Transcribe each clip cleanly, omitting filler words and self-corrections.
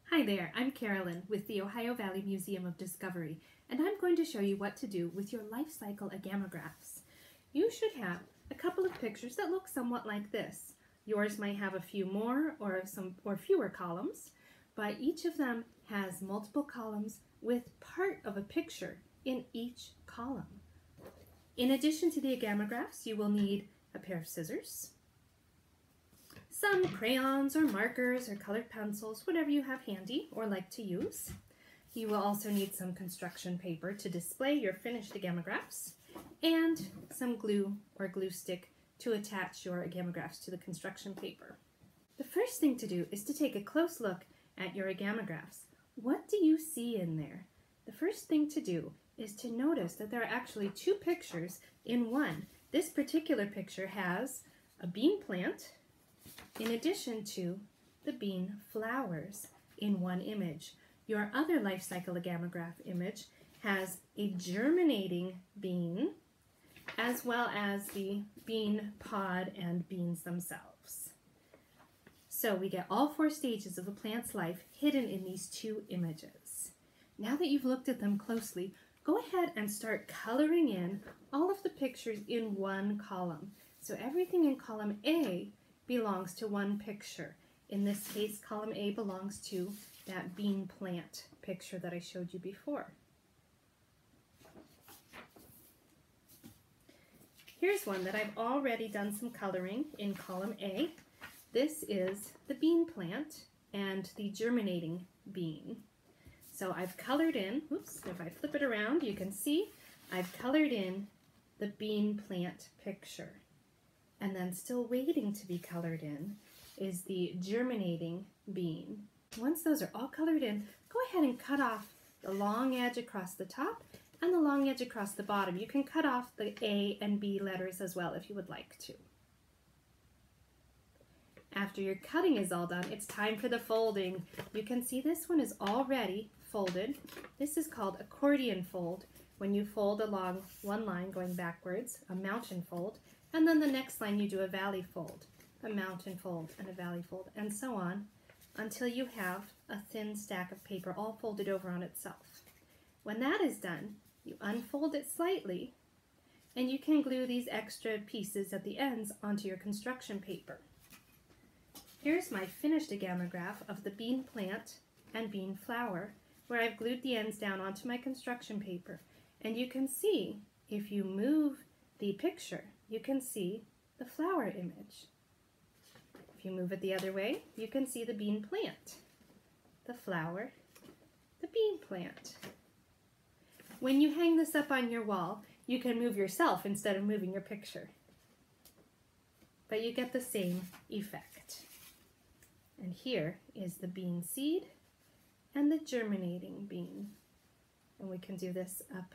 Hi there, I'm Carolyn with the Ohio Valley Museum of Discovery, and I'm going to show you what to do with your life cycle agamographs. You should have a couple of pictures that look somewhat like this. Yours might have a few more or fewer columns, but each of them has multiple columns with part of a picture in each column. In addition to the agamographs, you will need a pair of scissors, some crayons or markers or colored pencils, whatever you have handy or like to use. You will also need some construction paper to display your finished agamographs and some glue or glue stick to attach your agamographs to the construction paper. The first thing to do is to take a close look at your agamographs. What do you see in there? The first thing to do is to notice that there are actually two pictures in one. This particular picture has a bean plant in addition to the bean flowers in one image. Your other life cycle agamograph image has a germinating bean as well as the bean pod and beans themselves. So we get all four stages of a plant's life hidden in these two images. Now that you've looked at them closely, go ahead and start coloring in all of the pictures in one column. So everything in column A belongs to one picture. In this case, column A belongs to that bean plant picture that I showed you before. Here's one that I've already done some coloring in column A. This is the bean plant and the germinating bean. So I've colored in, oops, if I flip it around, you can see I've colored in the bean plant picture. And then still waiting to be colored in is the germinating bean. Once those are all colored in, go ahead and cut off the long edge across the top and the long edge across the bottom. You can cut off the A and B letters as well if you would like to. After your cutting is all done, it's time for the folding. You can see this one is already folded. This is called accordion fold. When you fold along one line going backwards, a mountain fold, and then the next line you do a valley fold, a mountain fold, and a valley fold, and so on until you have a thin stack of paper all folded over on itself. When that is done, you unfold it slightly and you can glue these extra pieces at the ends onto your construction paper. Here's my finished agamograph of the bean plant and bean flower where I've glued the ends down onto my construction paper. And you can see, if you move the picture, you can see the flower image. If you move it the other way, you can see the bean plant, the flower, the bean plant. When you hang this up on your wall, you can move yourself instead of moving your picture. But you get the same effect. And here is the bean seed and the germinating bean. And we can do this up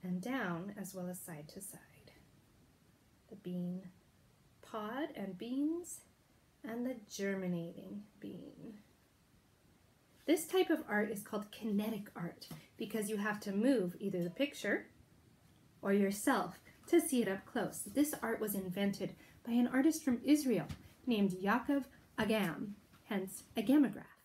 and down as well as side to side. The bean pod and beans and the germinating bean. This type of art is called kinetic art because you have to move either the picture or yourself to see it up close. This art was invented by an artist from Israel named Yaakov Agam, hence agamograph.